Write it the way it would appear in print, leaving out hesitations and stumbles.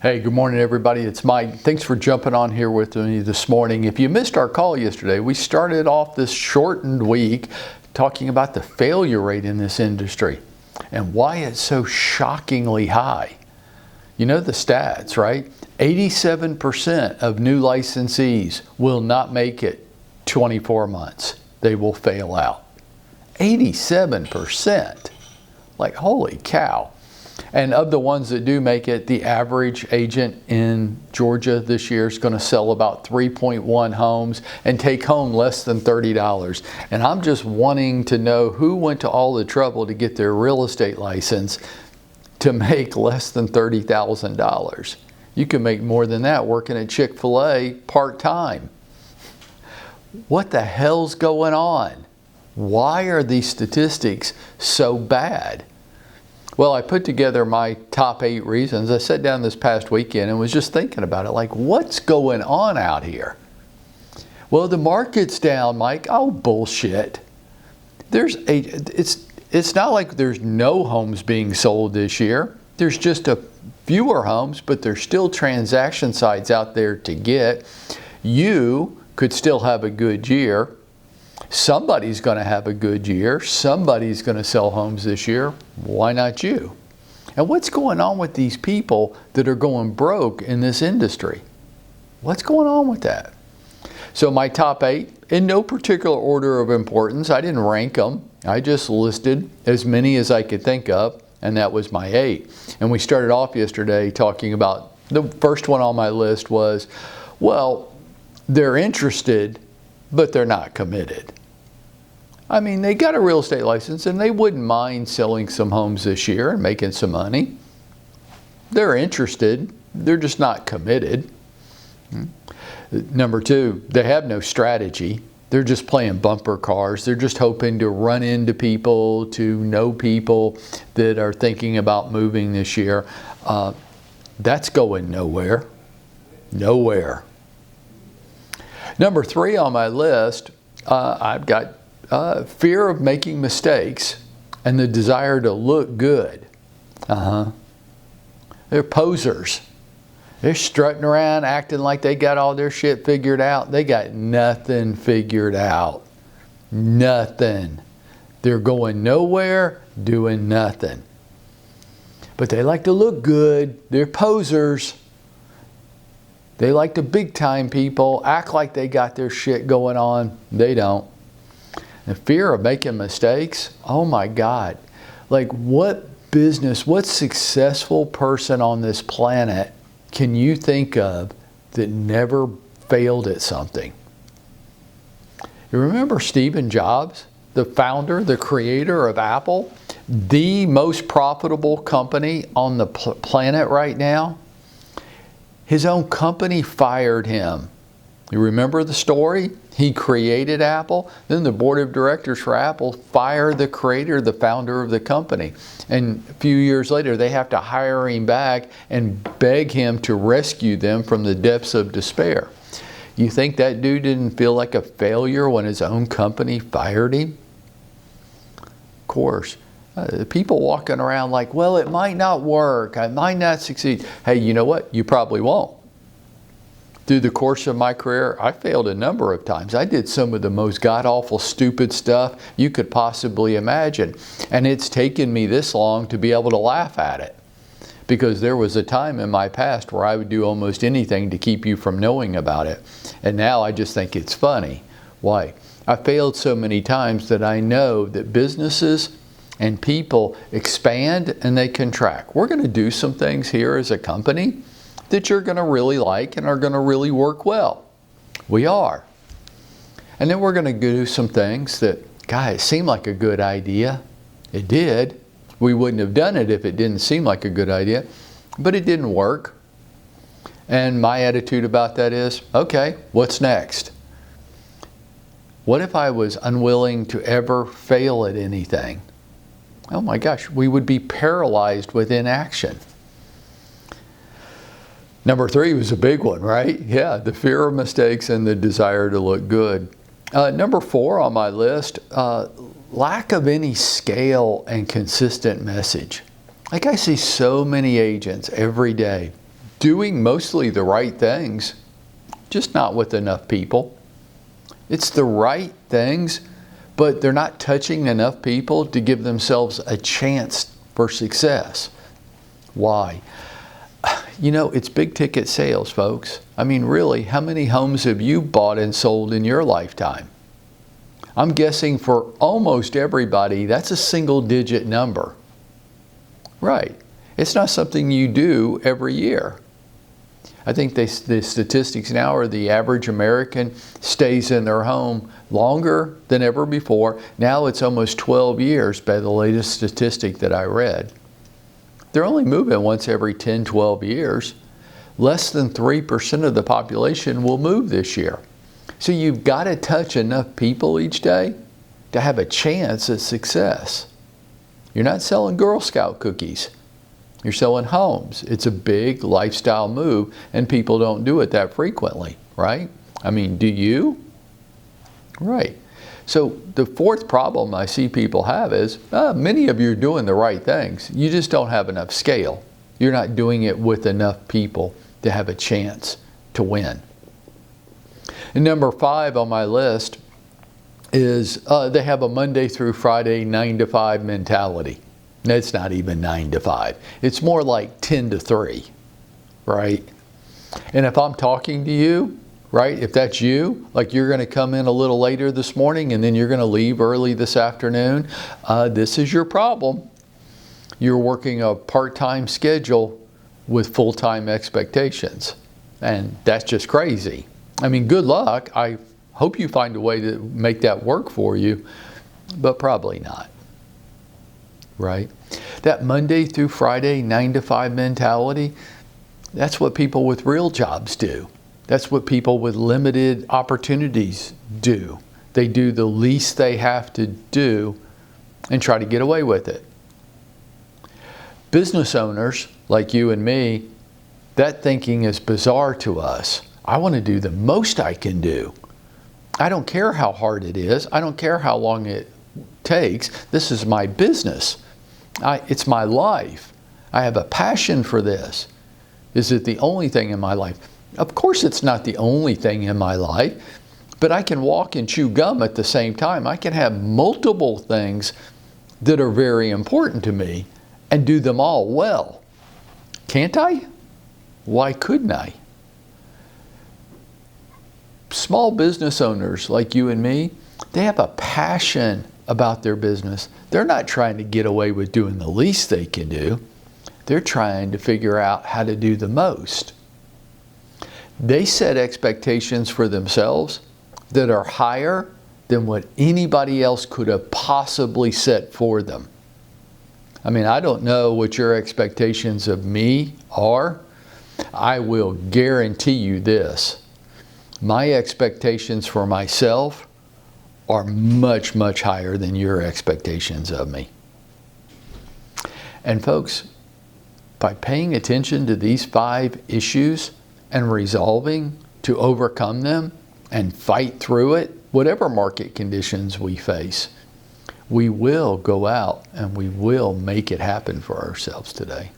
Hey, good morning, everybody. It's Mike. Thanks for jumping on here with me this morning. If you missed our call yesterday, we started off this shortened week talking about the failure rate in this industry and why it's so shockingly high. You know the stats, right? 87% of new licensees will not make it 24 months. They will fail out. 87%. Like, holy cow. And of the ones that do make it, the average agent in Georgia this year is going to sell about 3.1 homes and take home less than $30. And I'm just wanting to know who went to all the trouble to get their real estate license to make less than $30,000. You can make more than that working at Chick-fil-A part-time. What the hell's going on? Why are these statistics so bad? Well, I put together my top 8 reasons. I sat down this past weekend and was just thinking about it, like, what's going on out here? Well, the market's down, Mike. Oh, bullshit. It's not like there's no homes being sold this year. There's just a fewer homes, but there's still transaction sites out there to get. You could still have a good year. Somebody's going to have a good year. Somebody's going to sell homes this year. Why not you? And what's going on with these people that are going broke in this industry? What's going on with that? So my top 8, in no particular order of importance. I didn't rank them. I just listed as many as I could think of, and that was my 8. And we started off yesterday talking about, the first one on my list was, well, they're interested, but they're not committed. I mean, they got a real estate license and they wouldn't mind selling some homes this year and making some money. They're interested, they're just not committed. Number 2, they have no strategy. They're just playing bumper cars. They're just hoping to run into people, to know people that are thinking about moving this year. That's going nowhere. Nowhere. Number 3 on my list, I've got fear of making mistakes and the desire to look good. They're posers. They're strutting around acting like they got all their shit figured out. They got nothing figured out. Nothing. They're going nowhere, doing nothing. But they like to look good. They're posers. They like the big time people, act like they got their shit going on. They don't. The fear of making mistakes, oh my God. Like, what business, what successful person on this planet can you think of that never failed at something? You remember Steve Jobs, the founder, the creator of Apple, the most profitable company on the planet right now? His own company fired him. You remember the story? He created Apple. Then the board of directors for Apple fired the creator, the founder of the company. And a few years later, they have to hire him back and beg him to rescue them from the depths of despair. You think that dude didn't feel like a failure when his own company fired him? Of course. People walking around like, well, it might not work. I might not succeed. Hey, you know what? You probably won't. Through the course of my career, I failed a number of times. I did some of the most god-awful, stupid stuff you could possibly imagine. And it's taken me this long to be able to laugh at it. Because there was a time in my past where I would do almost anything to keep you from knowing about it. And now I just think it's funny. Why? I failed so many times that I know that businesses and people expand and they contract. We're going to do some things here as a company that you're going to really like and are going to really work well. We are. And then we're going to do some things that, God, it seemed like a good idea. It did. We wouldn't have done it if it didn't seem like a good idea, but it didn't work. And my attitude about that is, okay, what's next? What if I was unwilling to ever fail at anything? Oh my gosh, we would be paralyzed with inaction. Number 3 was a big one, right? Yeah, the fear of mistakes and the desire to look good. Number 4 on my list, lack of any scale and consistent message. Like, I see so many agents every day doing mostly the right things, just not with enough people. It's the right things, but they're not touching enough people to give themselves a chance for success. Why? You know, it's big ticket sales, folks. I mean, really, how many homes have you bought and sold in your lifetime? I'm guessing for almost everybody, that's a single-digit number. Right. It's not something you do every year. I think the statistics now are the average American stays in their home longer than ever before. Now it's almost 12 years by the latest statistic that I read. They're only moving once every 10, 12 years. Less than 3% of the population will move this year. So you've got to touch enough people each day to have a chance at success. You're not selling Girl Scout cookies. You're selling homes. It's a big lifestyle move, and people don't do it that frequently, right? I mean, do you? Right. So the fourth problem I see people have is, many of you are doing the right things. You just don't have enough scale. You're not doing it with enough people to have a chance to win. And number 5 on my list is they have a Monday through Friday 9 to 5 mentality. It's not even 9 to 5. It's more like 10 to 3, right? And if I'm talking to you, right, if that's you, like you're going to come in a little later this morning and then you're going to leave early this afternoon, this is your problem. You're working a part-time schedule with full-time expectations. And that's just crazy. I mean, good luck. I hope you find a way to make that work for you, but probably not. Right? That Monday through Friday 9 to 5 mentality, that's what people with real jobs do. That's what people with limited opportunities do. They do the least they have to do and try to get away with it. Business owners like you and me, that thinking is bizarre to us. I want to do the most I can do. I don't care how hard it is. I don't care how long it takes. This is my business. It's my life. I have a passion for this. Is it the only thing in my life? Of course it's not the only thing in my life, but I can walk and chew gum at the same time. I can have multiple things that are very important to me and do them all well. Can't I? Why couldn't I? Small business owners like you and me, they have a passion about their business. They're not trying to get away with doing the least they can do. They're trying to figure out how to do the most. They set expectations for themselves that are higher than what anybody else could have possibly set for them. I mean, I don't know what your expectations of me are. I will guarantee you this. My expectations for myself are much, much higher than your expectations of me. And folks, by paying attention to these 5 issues and resolving to overcome them and fight through it, whatever market conditions we face, we will go out and we will make it happen for ourselves today.